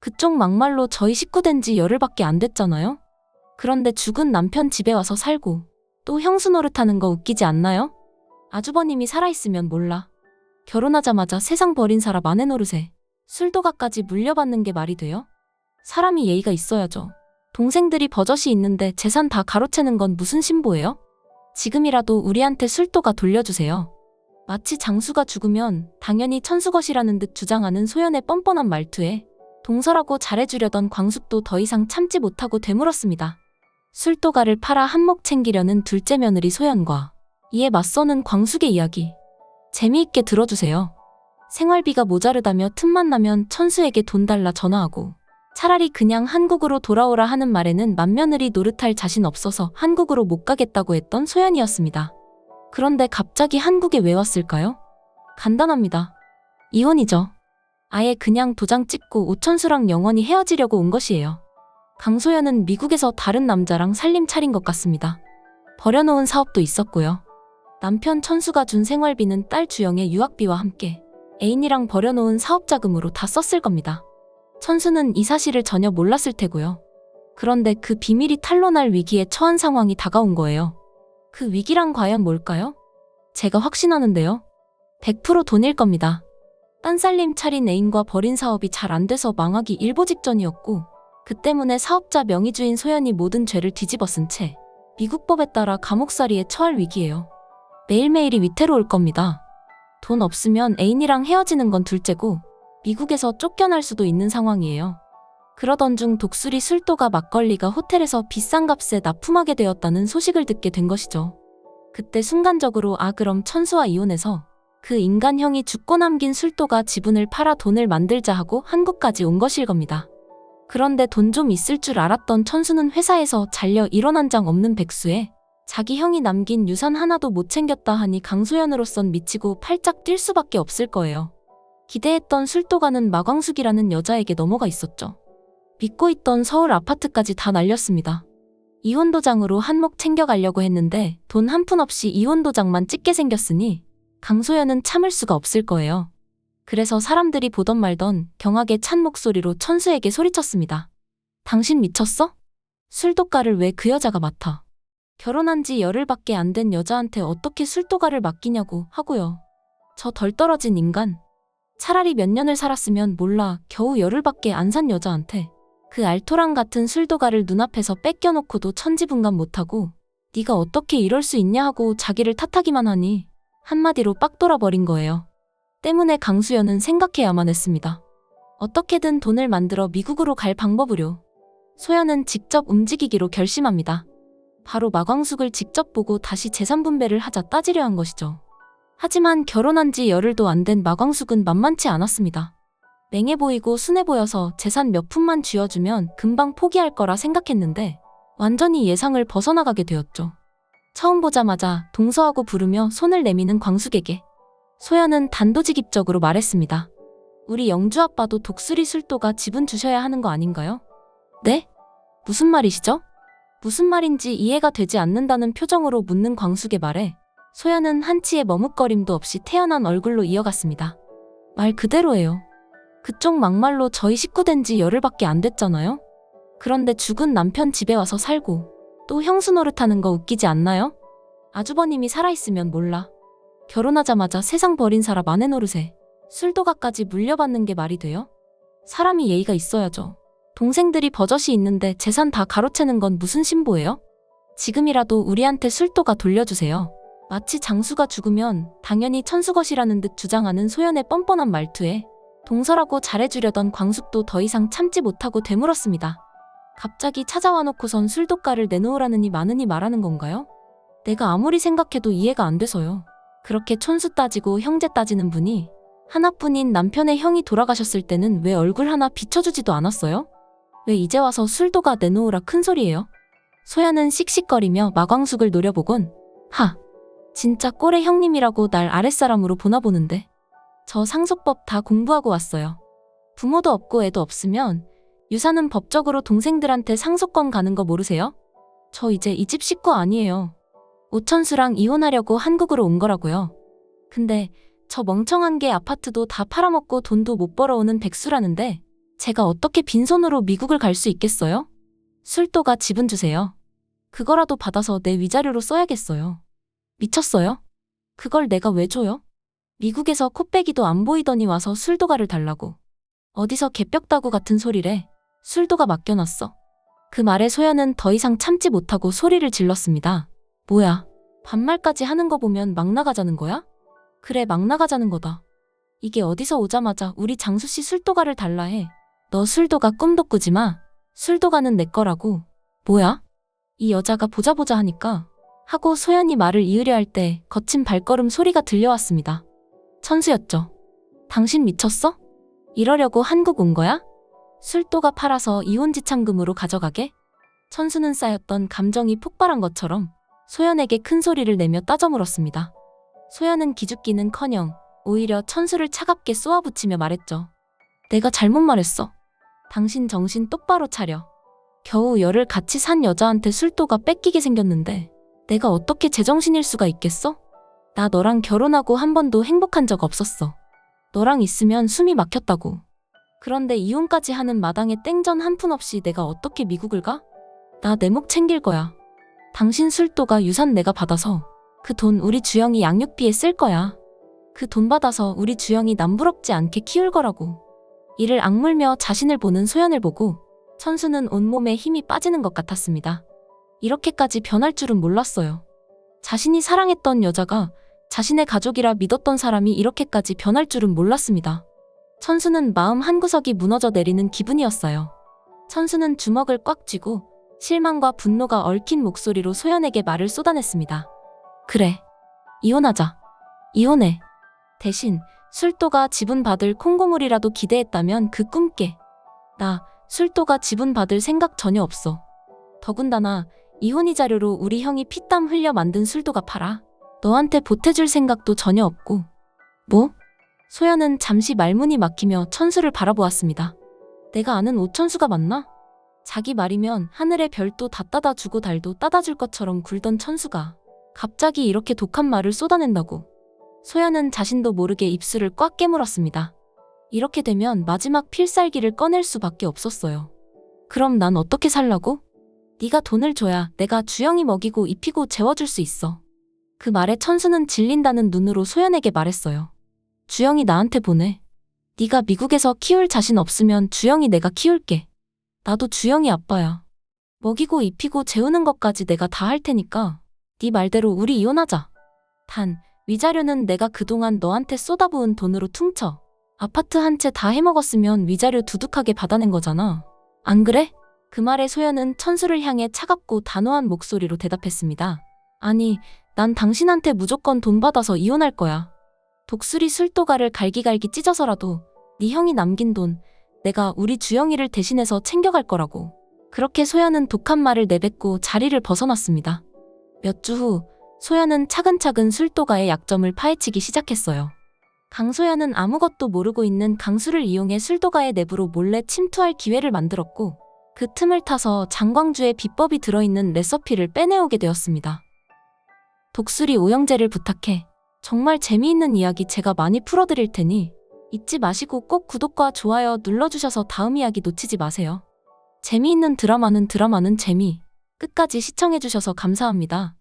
그쪽 막말로 저희 식구 된 지 열흘밖에 안 됐잖아요? 그런데 죽은 남편 집에 와서 살고 또 형수 노릇하는 거 웃기지 않나요? 아주버님이 살아있으면 몰라. 결혼하자마자 세상 버린 사람 아내 노릇에 술도가까지 물려받는 게 말이 돼요? 사람이 예의가 있어야죠. 동생들이 버젓이 있는데 재산 다 가로채는 건 무슨 신보예요? 지금이라도 우리한테 술도가 돌려주세요. 마치 장수가 죽으면 당연히 천수것이라는 듯 주장하는 소연의 뻔뻔한 말투에 동설하고 잘해주려던 광숙도 더 이상 참지 못하고 되물었습니다. 술도가를 팔아 한몫 챙기려는 둘째 며느리 소연과 이에 맞서는 광숙의 이야기. 재미있게 들어주세요. 생활비가 모자르다며 틈만 나면 천수에게 돈 달라 전화하고 차라리 그냥 한국으로 돌아오라 하는 말에는 맏며느리 노릇할 자신 없어서 한국으로 못 가겠다고 했던 소연이었습니다. 그런데 갑자기 한국에 왜 왔을까요? 간단합니다. 이혼이죠. 아예 그냥 도장 찍고 오천수랑 영원히 헤어지려고 온 것이에요. 강소연은 미국에서 다른 남자랑 살림 차린 것 같습니다. 버려놓은 사업도 있었고요. 남편 천수가 준 생활비는 딸 주영의 유학비와 함께 애인이랑 버려놓은 사업자금으로 다 썼을 겁니다. 천수는 이 사실을 전혀 몰랐을 테고요. 그런데 그 비밀이 탄로날 위기에 처한 상황이 다가온 거예요. 그 위기란 과연 뭘까요? 제가 확신하는데요. 100% 돈일 겁니다. 딴살림 차린 애인과 벌인 사업이 잘 안 돼서 망하기 일보 직전이었고 그 때문에 사업자 명의주인 소연이 모든 죄를 뒤집어 쓴 채 미국법에 따라 감옥살이에 처할 위기예요. 매일매일이 위태로울 겁니다. 돈 없으면 애인이랑 헤어지는 건 둘째고 미국에서 쫓겨날 수도 있는 상황이에요. 그러던 중 독수리 술도가 막걸리가 호텔에서 비싼 값에 납품하게 되었다는 소식을 듣게 된 것이죠. 그때 순간적으로 그럼 천수와 이혼해서 그 인간형이 죽고 남긴 술도가 지분을 팔아 돈을 만들자 하고 한국까지 온 것일 겁니다. 그런데 돈 좀 있을 줄 알았던 천수는 회사에서 잘려 1원 한 장 없는 백수에 자기 형이 남긴 유산 하나도 못 챙겼다 하니 강소연으로선 미치고 팔짝 뛸 수밖에 없을 거예요. 기대했던 술도가는 마광숙이라는 여자에게 넘어가 있었죠. 믿고 있던 서울 아파트까지 다 날렸습니다. 이혼도장으로 한몫 챙겨가려고 했는데 돈 한 푼 없이 이혼도장만 찍게 생겼으니 강소연은 참을 수가 없을 거예요. 그래서 사람들이 보던 말던 경악에 찬 목소리로 천수에게 소리쳤습니다. 당신 미쳤어? 술도가를 왜 그 여자가 맡아? 결혼한 지 열흘밖에 안 된 여자한테 어떻게 술도가를 맡기냐고 하고요. 저 덜 떨어진 인간. 차라리 몇 년을 살았으면 몰라 겨우 열흘밖에 안 산 여자한테 그 알토란 같은 술도가를 눈앞에서 뺏겨놓고도 천지분간 못하고 네가 어떻게 이럴 수 있냐 하고 자기를 탓하기만 하니 한마디로 빡 돌아버린 거예요. 때문에 강수연은 생각해야만 했습니다. 어떻게든 돈을 만들어 미국으로 갈 방법으로 소연은 직접 움직이기로 결심합니다. 바로 마광숙을 직접 보고 다시 재산 분배를 하자 따지려 한 것이죠. 하지만 결혼한 지 열흘도 안 된 마광숙은 만만치 않았습니다. 맹해 보이고 순해 보여서 재산 몇 푼만 쥐어주면 금방 포기할 거라 생각했는데 완전히 예상을 벗어나가게 되었죠. 처음 보자마자 동서하고 부르며 손을 내미는 광숙에게 소연은 단도직입적으로 말했습니다. 우리 영주 아빠도 독수리 술도가 지분 주셔야 하는 거 아닌가요? 네? 무슨 말이시죠? 무슨 말인지 이해가 되지 않는다는 표정으로 묻는 광숙의 말에 소연은 한치의 머뭇거림도 없이 태연한 얼굴로 이어갔습니다. 말 그대로예요. 그쪽 막말로 저희 식구 된 지 열흘밖에 안 됐잖아요? 그런데 죽은 남편 집에 와서 살고 또 형수 노릇하는 거 웃기지 않나요? 아주버님이 살아있으면 몰라. 결혼하자마자 세상 버린 사람 아내 노릇에 술도가까지 물려받는 게 말이 돼요? 사람이 예의가 있어야죠. 동생들이 버젓이 있는데 재산 다 가로채는 건 무슨 신보예요? 지금이라도 우리한테 술도가 돌려주세요. 마치 장수가 죽으면 당연히 천수것이라는 듯 주장하는 소연의 뻔뻔한 말투에 동설하고 잘해주려던 광숙도 더 이상 참지 못하고 되물었습니다. 갑자기 찾아와 놓고선 술도가를 내놓으라느니 마느니 말하는 건가요? 내가 아무리 생각해도 이해가 안 돼서요. 그렇게 촌수 따지고 형제 따지는 분이 하나뿐인 남편의 형이 돌아가셨을 때는 왜 얼굴 하나 비춰주지도 않았어요? 왜 이제 와서 술도가 내놓으라 큰소리예요? 소연은 씩씩거리며 마광숙을 노려보곤 진짜 꼴의 형님이라고 날 아랫사람으로 보나 보는데 저 상속법 다 공부하고 왔어요. 부모도 없고 애도 없으면 유산은 법적으로 동생들한테 상속권 가는 거 모르세요? 저 이제 이 집 식구 아니에요. 오천수랑 이혼하려고 한국으로 온 거라고요. 근데 저 멍청한 게 아파트도 다 팔아먹고 돈도 못 벌어오는 백수라는데 제가 어떻게 빈손으로 미국을 갈 수 있겠어요? 술도가 지분 주세요. 그거라도 받아서 내 위자료로 써야겠어요. 미쳤어요? 그걸 내가 왜 줘요? 미국에서 코빼기도 안 보이더니 와서 술도가를 달라고. 어디서 개벽다구 같은 소리래. 술도가 맡겨놨어. 그 말에 소연은 더 이상 참지 못하고 소리를 질렀습니다. 뭐야? 반말까지 하는 거 보면 막 나가자는 거야? 그래, 막 나가자는 거다. 이게 어디서 오자마자 우리 장수씨 술도가를 달라 해. 너 술도가 꿈도 꾸지 마. 술도가는 내 거라고. 뭐야? 이 여자가 보자 하니까 하고 소연이 말을 이으려 할 때 거친 발걸음 소리가 들려왔습니다. 천수였죠. 당신 미쳤어? 이러려고 한국 온 거야? 술도가 팔아서 이혼지참금으로 가져가게? 천수는 쌓였던 감정이 폭발한 것처럼 소연에게 큰 소리를 내며 따져 물었습니다. 소연은 기죽기는커녕 오히려 천수를 차갑게 쏘아붙이며 말했죠. 내가 잘못 말했어. 당신 정신 똑바로 차려. 겨우 열을 같이 산 여자한테 술도가 뺏기게 생겼는데 내가 어떻게 제정신일 수가 있겠어? 나 너랑 결혼하고 한 번도 행복한 적 없었어. 너랑 있으면 숨이 막혔다고. 그런데 이혼까지 하는 마당에 땡전 한 푼 없이 내가 어떻게 미국을 가? 나 내 목 챙길 거야. 당신 술도가 유산 내가 받아서 그 돈 우리 주영이 양육비에 쓸 거야. 그 돈 받아서 우리 주영이 남부럽지 않게 키울 거라고. 이를 악물며 자신을 보는 소연을 보고 천수는 온몸에 힘이 빠지는 것 같았습니다. 이렇게까지 변할 줄은 몰랐어요. 자신이 사랑했던 여자가 자신의 가족이라 믿었던 사람이 이렇게까지 변할 줄은 몰랐습니다. 천수는 마음 한구석이 무너져 내리는 기분이었어요. 천수는 주먹을 꽉 쥐고 실망과 분노가 얽힌 목소리로 소연에게 말을 쏟아냈습니다. 그래, 이혼하자. 이혼해. 대신 술도가 지분 받을 콩고물이라도 기대했다면 그 꿈 깨. 나 술도가 지분 받을 생각 전혀 없어. 더군다나 이혼이 자료로 우리 형이 피땀 흘려 만든 술도가 팔아. 너한테 보태줄 생각도 전혀 없고. 뭐? 소연은 잠시 말문이 막히며 천수를 바라보았습니다. 내가 아는 오천수가 맞나? 자기 말이면 하늘의 별도 다 따다 주고 달도 따다 줄 것처럼 굴던 천수가 갑자기 이렇게 독한 말을 쏟아낸다고. 소연은 자신도 모르게 입술을 꽉 깨물었습니다. 이렇게 되면 마지막 필살기를 꺼낼 수밖에 없었어요. 그럼 난 어떻게 살라고? 네가 돈을 줘야 내가 주영이 먹이고 입히고 재워줄 수 있어. 그 말에 천수는 질린다는 눈으로 소연에게 말했어요. 주영이 나한테 보내. 네가 미국에서 키울 자신 없으면 주영이 내가 키울게. 나도 주영이 아빠야. 먹이고 입히고 재우는 것까지 내가 다 할 테니까 네 말대로 우리 이혼하자. 단 위자료는 내가 그동안 너한테 쏟아부은 돈으로 퉁쳐. 아파트 한 채 다 해먹었으면 위자료 두둑하게 받아낸 거잖아. 안 그래? 그 말에 소연은 천수를 향해 차갑고 단호한 목소리로 대답했습니다. 아니, 난 당신한테 무조건 돈 받아서 이혼할 거야. 독수리 술도가를 갈기갈기 찢어서라도 네 형이 남긴 돈 내가 우리 주영이를 대신해서 챙겨갈 거라고. 그렇게 소연은 독한 말을 내뱉고 자리를 벗어났습니다. 몇 주 후 소연은 차근차근 술도가의 약점을 파헤치기 시작했어요. 강소연은 아무것도 모르고 있는 강수를 이용해 술도가의 내부로 몰래 침투할 기회를 만들었고 그 틈을 타서 장광주에 비법이 들어있는 레시피를 빼내오게 되었습니다. 독수리 오영재를 부탁해. 정말 재미있는 이야기 제가 많이 풀어드릴 테니 잊지 마시고 꼭 구독과 좋아요 눌러주셔서 다음 이야기 놓치지 마세요. 재미있는 드라마는 재미. 끝까지 시청해주셔서 감사합니다.